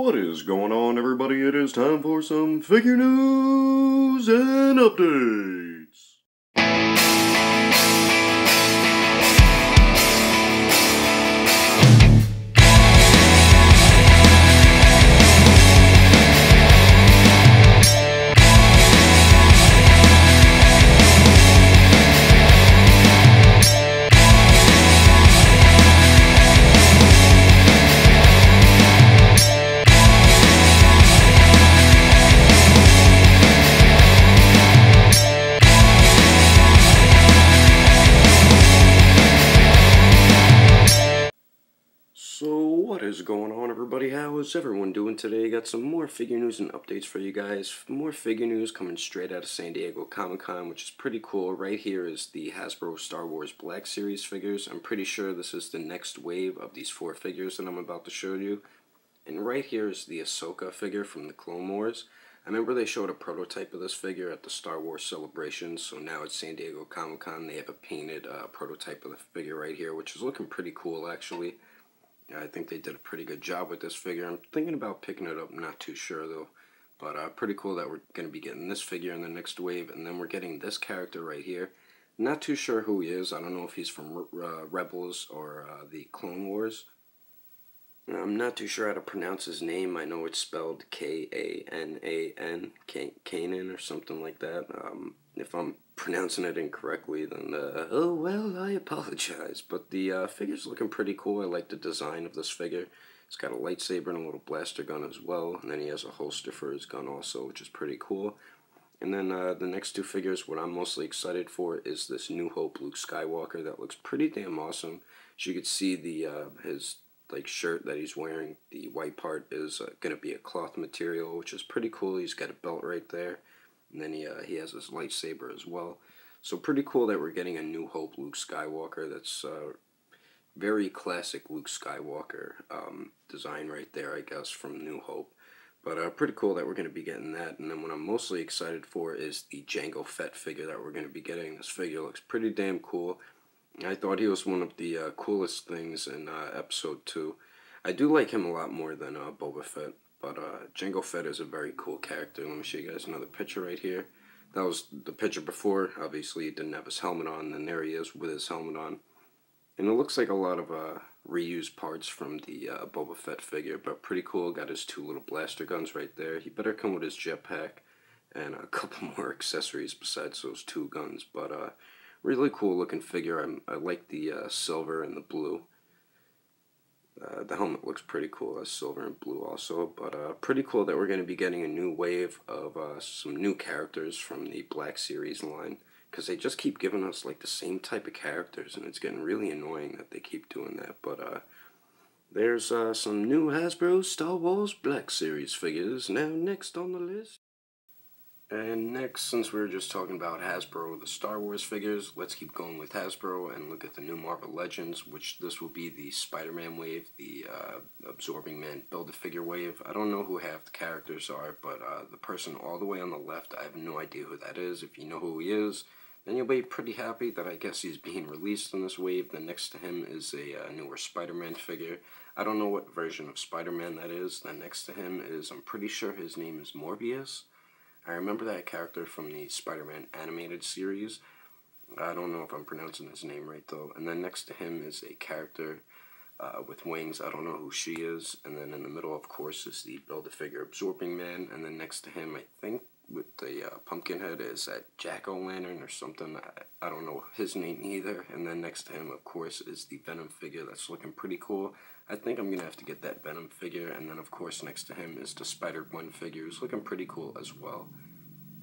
What is going on, everybody? It is time for some figure news and updates. So what is going on, everybody? How is everyone doing today? Got some more figure news and updates for you guys. More figure news coming straight out of San Diego Comic-Con, which is pretty cool. Right here is the Hasbro Star Wars Black Series figures. I'm pretty sure this is the next wave of these 4 figures that I'm about to show you. And right here is the Ahsoka figure from the Clone Wars. I remember they showed a prototype of this figure at the Star Wars Celebration, so now at San Diego Comic-Con they have a painted prototype of the figure right here, which is looking pretty cool actually. I think they did a pretty good job with this figure. I'm thinking about picking it up, not too sure though. But pretty cool that we're going to be getting this figure in the next wave, and then we're getting this character right here. Not too sure who he is. I don't know if he's from Rebels or the Clone Wars. I'm not too sure how to pronounce his name. I know it's spelled K-A-N-A-N, Kanan or something like that. If I'm pronouncing it incorrectly, then oh well, I apologize. But the figure's looking pretty cool. I like the design of this figure. It's got a lightsaber and a little blaster gun as well, and then he has a holster for his gun also, which is pretty cool. And then the next 2 figures, what I'm mostly excited for is this New Hope Luke Skywalker that looks pretty damn awesome. As you can see, the his shirt that he's wearing, the white part is going to be a cloth material, which is pretty cool. He's got a belt right there. And then he has his lightsaber as well. So pretty cool that we're getting a New Hope Luke Skywalker. That's very classic Luke Skywalker design right there, I guess, from New Hope. But pretty cool that we're going to be getting that. And then what I'm mostly excited for is the Jango Fett figure that we're going to be getting. This figure looks pretty damn cool. I thought he was one of the coolest things in Episode 2. I do like him a lot more than Boba Fett. But Jango Fett is a very cool character. Let me show you guys another picture right here. That was the picture before. Obviously, he didn't have his helmet on. And there he is with his helmet on. And it looks like a lot of reused parts from the Boba Fett figure. But pretty cool. Got his 2 little blaster guns right there. He better come with his jetpack. And a couple more accessories besides those 2 guns. But really cool looking figure. I like the silver and the blue. The helmet looks pretty cool, as silver and blue also, but pretty cool that we're going to be getting a new wave of some new characters from the Black Series line, because they just keep giving us like the same type of characters, and it's getting really annoying that they keep doing that. But there's some new Hasbro Star Wars Black Series figures now next on the list. And next, since we were just talking about Hasbro, the Star Wars figures, let's keep going with Hasbro and look at the new Marvel Legends, which this will be the Spider-Man wave, the Absorbing Man Build-A-Figure wave. I don't know who half the characters are, but the person all the way on the left, I have no idea who that is. If you know who he is, then you'll be pretty happy that I guess he's being released in this wave. Then next to him is a newer Spider-Man figure. I don't know what version of Spider-Man that is. Then next to him is, I'm pretty sure his name is Morbius. I remember that character from the Spider-Man animated series. I don't know if I'm pronouncing his name right, though. And then next to him is a character with wings. I don't know who she is. And then in the middle, of course, is the Build-A-Figure Absorbing Man. And then next to him, I think, with the pumpkin head, is that Jack-O-Lantern or something. I don't know his name either. And then next to him, of course, is the Venom figure that's looking pretty cool. I think I'm going to have to get that Venom figure. And then, of course, next to him is the Spider-Gwen figure, who's looking pretty cool as well.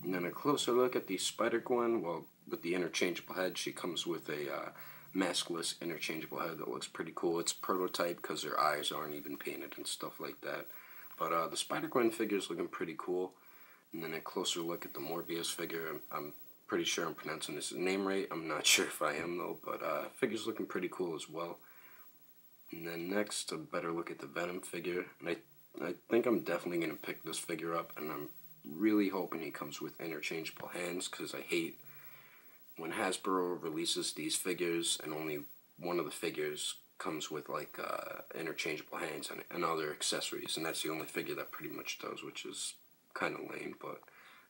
And then a closer look at the Spider-Gwen. Well, with the interchangeable head, she comes with a maskless interchangeable head that looks pretty cool. It's prototype because her eyes aren't even painted and stuff like that. But the Spider-Gwen figure is looking pretty cool. And then a closer look at the Morbius figure. I'm pretty sure I'm pronouncing his name right. I'm not sure if I am, though. But figure's looking pretty cool as well. And then next, a better look at the Venom figure. And I think I'm definitely going to pick this figure up. And I'm really hoping he comes with interchangeable hands, because I hate when Hasbro releases these figures and only one of the figures comes with like interchangeable hands and other accessories, and that's the only figure that pretty much does, which is kind of lame, but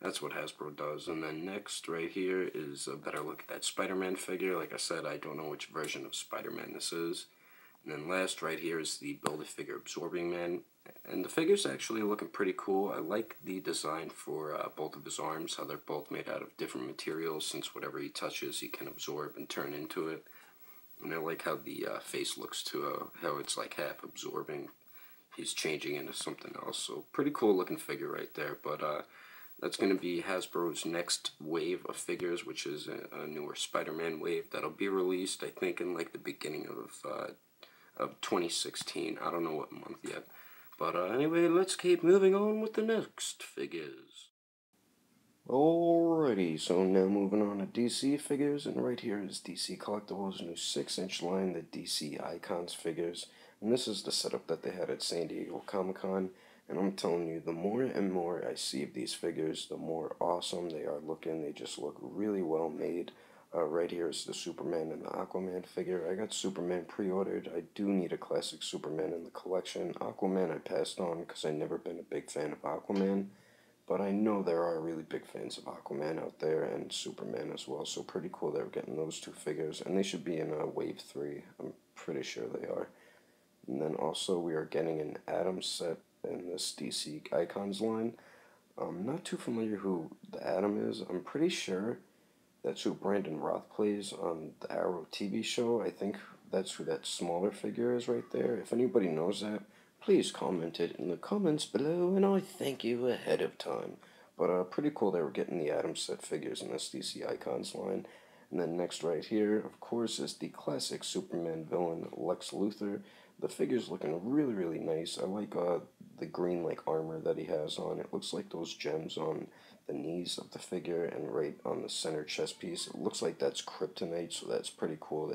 that's what Hasbro does. And then next right here is a better look at that Spider-Man figure. Like I said, I don't know which version of Spider-Man this is. And then last right here is the Build-A-Figure Absorbing Man. And the figure's actually looking pretty cool. I like the design for both of his arms, how they're both made out of different materials, since whatever he touches he can absorb and turn into it. And I like how the face looks too, how it's like half absorbing. He's changing into something else. So pretty cool looking figure right there. But that's going to be Hasbro's next wave of figures, which is a newer Spider-Man wave that'll be released, I think, in like the beginning of 2016. I don't know what month yet. But anyway, let's keep moving on with the next figures. Alrighty, so now moving on to DC figures, and right here is DC Collectibles' new 6-inch line, the DC Icons figures. And this is the setup that they had at San Diego Comic-Con. And I'm telling you, the more and more I see of these figures, the more awesome they are looking. They just look really well made. Right here is the Superman and the Aquaman figure. I got Superman pre-ordered. I do need a classic Superman in the collection. Aquaman I passed on because I've never been a big fan of Aquaman. But I know there are really big fans of Aquaman out there, and Superman as well. So pretty cool they're getting those two figures. And they should be in Wave 3. I'm pretty sure they are. And then also we are getting an Atom set in this DC Icons line. I'm not too familiar who the Atom is. I'm pretty sure that's who Brandon Roth plays on the Arrow TV show. I think that's who that smaller figure is right there. If anybody knows that, please comment it in the comments below, and I thank you ahead of time. But pretty cool they were getting the Atom set figures in this DC Icons line. And then next right here, of course, is the classic Superman villain, Lex Luthor. The figure's looking really, really nice. I like the green like armor that he has on. It looks like those gems on the knees of the figure, and right on the center chest piece, it looks like that's kryptonite, so that's pretty cool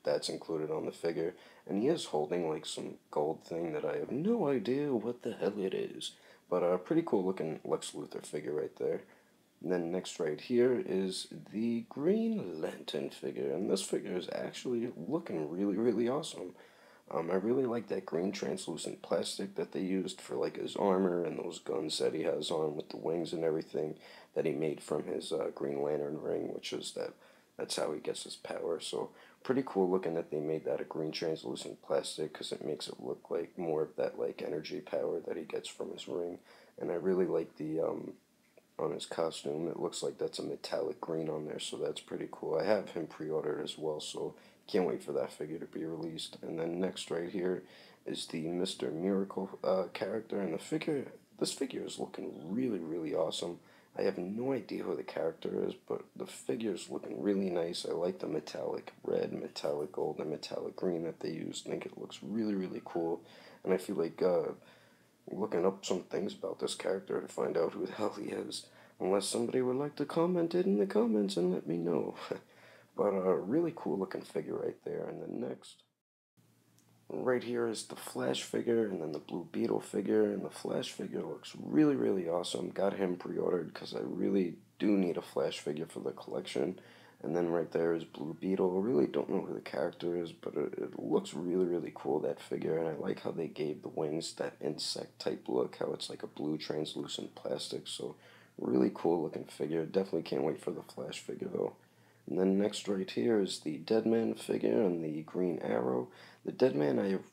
that's included on the figure. And he is holding like some gold thing that I have no idea what the hell it is. But a pretty cool looking Lex Luthor figure right there. And then next right here is the Green Lantern figure, and this figure is actually looking really, really awesome. I really like that green translucent plastic that they used for like his armor and those guns that he has on with the wings and everything that he made from his Green Lantern ring, which is that's how he gets his power. So pretty cool looking that they made that a green translucent plastic, because it makes it look like more of that like energy power that he gets from his ring. And I really like the on his costume, it looks like that's a metallic green on there, so that's pretty cool. I have him pre-ordered as well, so can't wait for that figure to be released. And then next right here is the Mr. Miracle character, and this figure is looking really, really awesome. I have no idea who the character is, but the figure is looking really nice. I like the metallic red, metallic gold, and metallic green that they used. I think it looks really, really cool, and I feel like looking up some things about this character to find out who the hell he is, unless somebody would like to comment it in the comments and let me know. But a really cool looking figure right there. And then next, right here is the Flash figure, and then the Blue Beetle figure, and the Flash figure looks really, really awesome. Got him pre-ordered because I really do need a Flash figure for the collection. And then right there is Blue Beetle. I really don't know who the character is, but it looks really, really cool, that figure. And I like how they gave the wings that insect type look, how it's like a blue translucent plastic. So really cool looking figure. Definitely can't wait for the Flash figure though. And then next right here is the Deadman figure and the Green Arrow. The Deadman, I have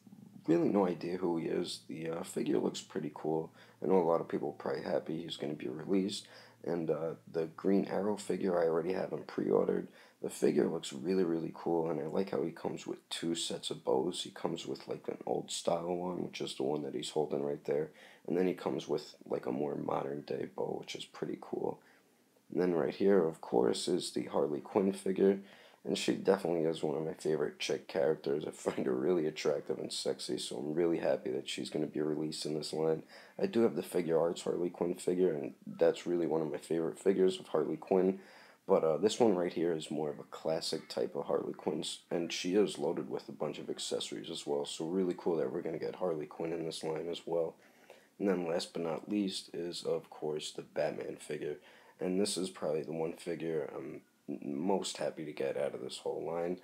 really no idea who he is. The figure looks pretty cool. I know a lot of people are probably happy he's going to be released. And the Green Arrow figure, I already have him pre-ordered. The figure looks really, really cool, and I like how he comes with two sets of bows. He comes with like an old style one, which is the one that he's holding right there. And then he comes with like a more modern day bow, which is pretty cool. And then right here, of course, is the Harley Quinn figure. And she definitely is one of my favorite chick characters. I find her really attractive and sexy, so I'm really happy that she's going to be released in this line. I do have the Figuarts Harley Quinn figure, and that's really one of my favorite figures of Harley Quinn. But this one right here is more of a classic type of Harley Quinn, and she is loaded with a bunch of accessories as well. So really cool that we're going to get Harley Quinn in this line as well. And then last but not least is, of course, the Batman figure. And this is probably the one figure I'm most happy to get out of this whole line.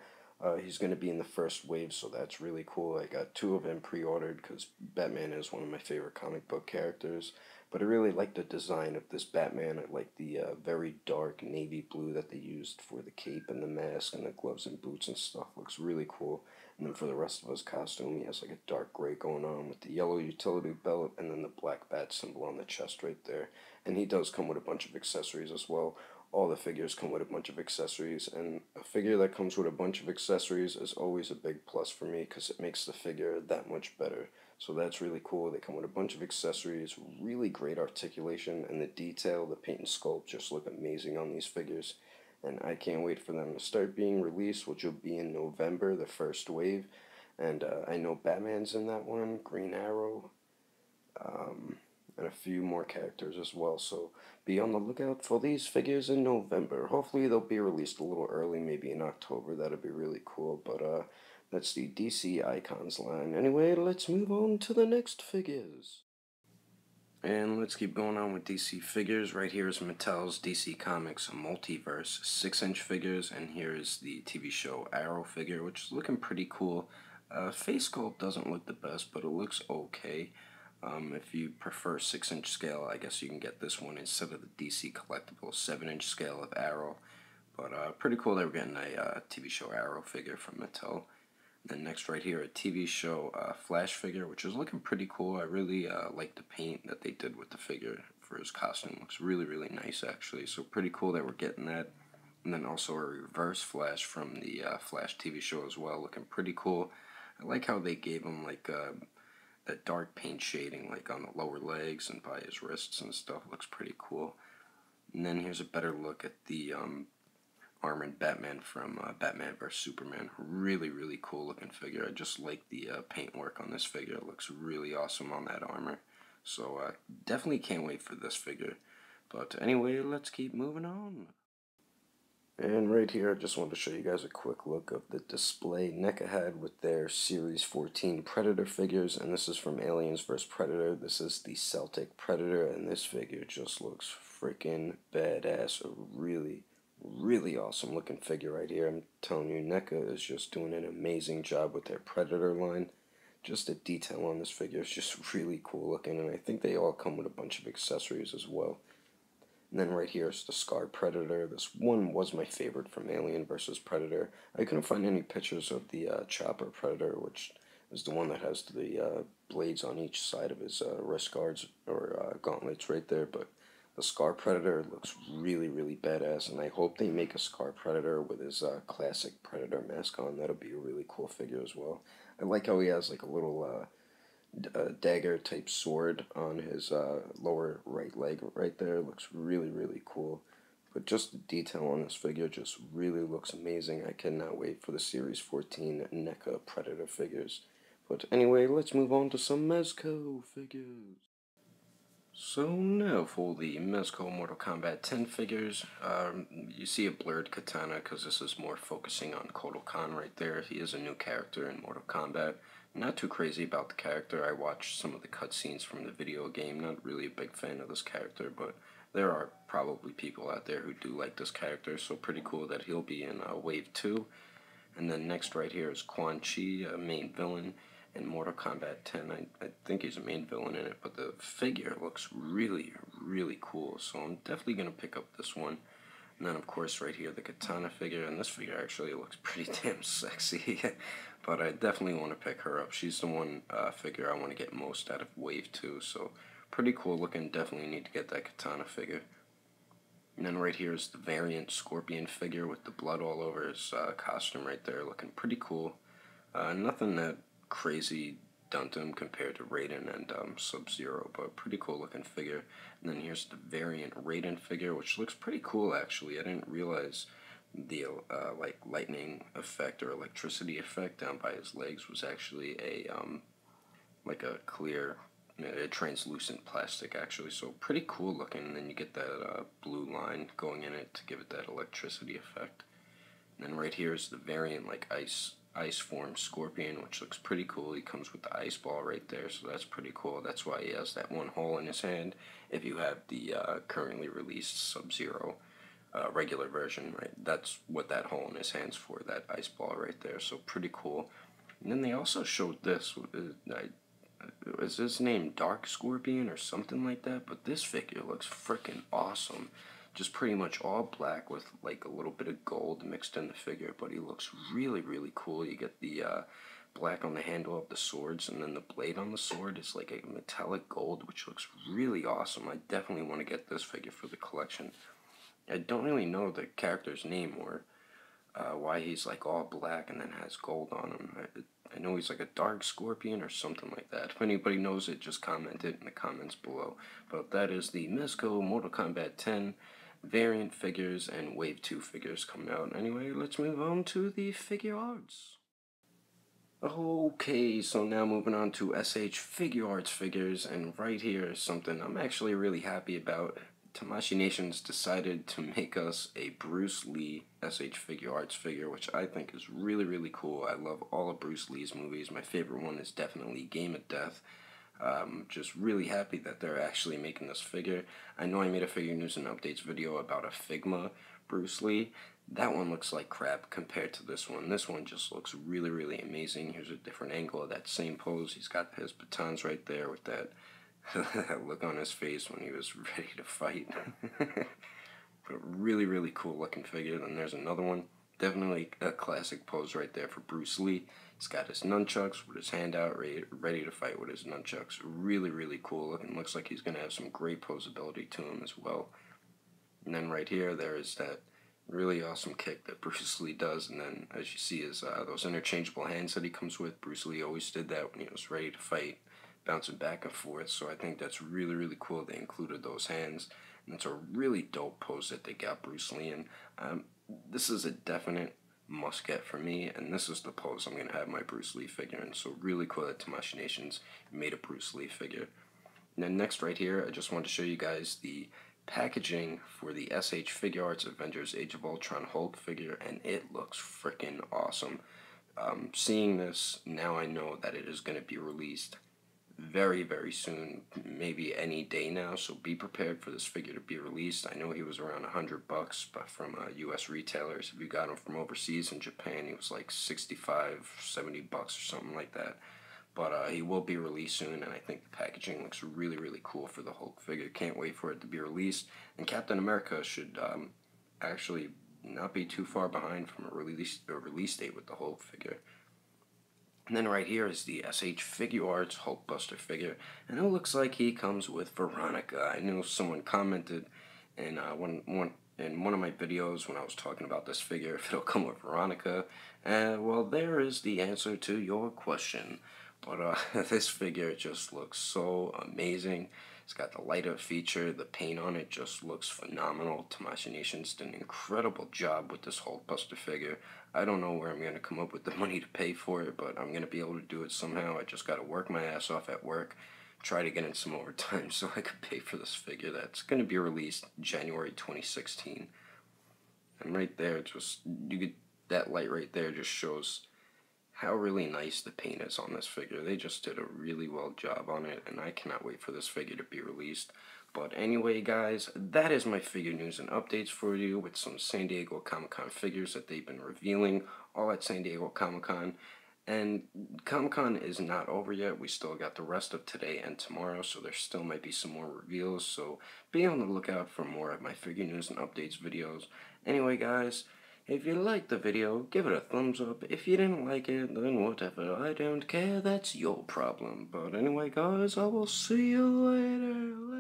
He's going to be in the first wave, so that's really cool. I got 2 of him pre-ordered because Batman is one of my favorite comic book characters. But I really like the design of this Batman. I like the very dark navy blue that they used for the cape and the mask and the gloves and boots and stuff. Looks really cool. And then for the rest of his costume, he has like a dark gray going on with the yellow utility belt and then the black bat symbol on the chest right there. And he does come with a bunch of accessories as well. All the figures come with a bunch of accessories, and a figure that comes with a bunch of accessories is always a big plus for me because it makes the figure that much better. So that's really cool. They come with a bunch of accessories, really great articulation, and the detail, the paint and sculpt just look amazing on these figures. And I can't wait for them to start being released, which will be in November, the first wave. And I know Batman's in that one, Green Arrow, and a few more characters as well. So be on the lookout for these figures in November. Hopefully they'll be released a little early, maybe in October. That'd be really cool. But that's the DC Icons line. Anyway, let's move on to the next figures. And let's keep going on with DC figures. Right here is Mattel's DC Comics Multiverse 6-inch figures, and here is the TV show Arrow figure, which is looking pretty cool. Face sculpt doesn't look the best, but it looks okay. If you prefer 6-inch scale, I guess you can get this one instead of the DC Collectible 7-inch scale of Arrow. But pretty cool that we're getting a TV show Arrow figure from Mattel. Then next right here, a TV show Flash figure, which is looking pretty cool. I really like the paint that they did with the figure for his costume. Looks really, really nice, actually. So pretty cool that we're getting that. And then also a reverse Flash from the Flash TV show as well, looking pretty cool. I like how they gave him like that dark paint shading like on the lower legs and by his wrists and stuff. Looks pretty cool. And then here's a better look at the armored Batman from Batman vs Superman. Really, really cool looking figure. I just like the paint work on this figure. It looks really awesome on that armor. So definitely can't wait for this figure. But anyway, let's keep moving on. And right here, I just wanted to show you guys a quick look of the display NECA had with their Series 14 Predator figures, and this is from Aliens vs. Predator. This is the Celtic Predator, and this figure just looks freaking badass. A really, really awesome looking figure right here. I'm telling you, NECA is just doing an amazing job with their Predator line. Just the detail on this figure is just really cool looking, and I think they all come with a bunch of accessories as well. And then right here is the Scar Predator. This one was my favorite from Alien vs. Predator. I couldn't find any pictures of the Chopper Predator, which is the one that has the blades on each side of his wrist guards or gauntlets right there. But the Scar Predator looks really, really badass, and I hope they make a Scar Predator with his classic Predator mask on. That'll be a really cool figure as well. I like how he has like a little dagger type sword on his lower right leg right there. Looks really, really cool. But just the detail on this figure just really looks amazing. I cannot wait for the Series 14 NECA Predator figures. But anyway, let's move on to some Mezco figures. So now for the Mezco Mortal Kombat 10 figures, you see a blurred katana because this is more focusing on Kotal Khan right there. He is a new character in Mortal Kombat. Not too crazy about the character. I watched some of the cutscenes from the video game. Not really a big fan of this character, but there are probably people out there who do like this character, so pretty cool that he'll be in Wave 2. And then next right here is Quan Chi, a main villain in Mortal Kombat 10. I think he's a main villain in it, but the figure looks really, really cool, so I'm definitely going to pick up this one. And then, of course, right here, the Katana figure, and this figure actually looks pretty damn sexy, but I definitely want to pick her up. She's the one figure I want to get most out of Wave 2, so pretty cool looking. Definitely need to get that Katana figure. And then right here is the variant Scorpion figure with the blood all over his costume right there, looking pretty cool. Nothing that crazy done to him compared to Raiden and Sub-Zero, but pretty cool looking figure. And then here's the variant Raiden figure, which looks pretty cool actually. I didn't realize the like lightning effect or electricity effect down by his legs was actually a like a clear, a translucent plastic actually. So pretty cool looking. And then you get that blue line going in it to give it that electricity effect. And then right here is the variant like ice form Scorpion, which looks pretty cool. He comes with the ice ball right there, so that's pretty cool. That's why he has that one hole in his hand. If you have the currently released Sub-Zero regular version, right? That's what that hole in his hand's for, that ice ball right there. So pretty cool. And then they also showed this. Is his name Dark Scorpion or something like that? But this figure looks freaking awesome. Just pretty much all black with like a little bit of gold mixed in the figure, but he looks really, really cool. You get the black on the handle of the swords, and then the blade on the sword is like a metallic gold, which looks really awesome. I definitely want to get this figure for the collection. I don't really know the character's name or why he's like all black and then has gold on him. I know he's like a dark scorpion or something like that. If anybody knows it, just comment it in the comments below. But that is the Mezco Mortal Kombat 10 variant figures and Wave 2 figures coming out. Anyway, let's move on to the Figuarts. Okay, so now moving on to SH Figuarts figures, and right here is something I'm actually really happy about. Tamashii Nations decided to make us a Bruce Lee SH Figuarts figure, which I think is really, really cool. I love all of Bruce Lee's movies. My favorite one is definitely Game of Death. Just really happy that they're actually making this figure. I know I made a figure news and updates video about a Figma Bruce Lee. That one looks like crap compared to this one. This one just looks really, really amazing. Here's a different angle of that same pose. He's got his batons right there with that look on his face when he was ready to fight. But really, really cool looking figure. Then there's another one. Definitely a classic pose right there for Bruce Lee. He's got his nunchucks with his hand out, ready to fight with his nunchucks. Really, really cool looking. Looks like he's going to have some great posability to him as well. And then right here, there is that really awesome kick that Bruce Lee does. And then, as you see, is those interchangeable hands that he comes with. Bruce Lee always did that when he was ready to fight, bouncing back and forth. So I think that's really, really cool they included those hands. And it's a really dope pose that they got Bruce Lee in. This is a definite must get for me, and this is the pose I'm going to have my Bruce Lee figure in. So really cool that Tamashii Nations made a Bruce Lee figure. And then next right here, I just want to show you guys the packaging for the SH Figuarts Avengers Age of Ultron Hulk figure, and it looks freaking awesome. Seeing this, now I know that it is going to be released very, very soon, maybe any day now, so be prepared for this figure to be released. I know he was around $100, but from US retailers. If you got him from overseas in Japan, he was like 65, $70 or something like that. But he will be released soon, and I think the packaging looks really, really cool for the Hulk figure. Can't wait for it to be released. And Captain America should actually not be too far behind from a release date with the Hulk figure. And then right here is the SH Figuarts Hulkbuster figure, and it looks like he comes with Veronica. I know someone commented in one of my videos when I was talking about this figure if it'll come with Veronica. Well, there is the answer to your question. But this figure just looks so amazing. It's got the light up feature, the paint on it just looks phenomenal. Tamashii Nations did an incredible job with this Hulkbuster figure. I don't know where I'm going to come up with the money to pay for it, but I'm going to be able to do it somehow. I just got to work my ass off at work, try to get in some overtime so I could pay for this figure that's going to be released January 2016. And right there, just you get that light right there just shows how really nice the paint is on this figure. They just did a really well job on it, and I cannot wait for this figure to be released. But anyway, guys, that is my figure news and updates for you with some San Diego Comic-Con figures that they've been revealing, all at San Diego Comic-Con. And Comic-Con is not over yet. We still got the rest of today and tomorrow, so there still might be some more reveals. So be on the lookout for more of my figure news and updates videos. Anyway, guys, if you liked the video, give it a thumbs up. If you didn't like it, then whatever. I don't care. That's your problem. But anyway, guys, I will see you later.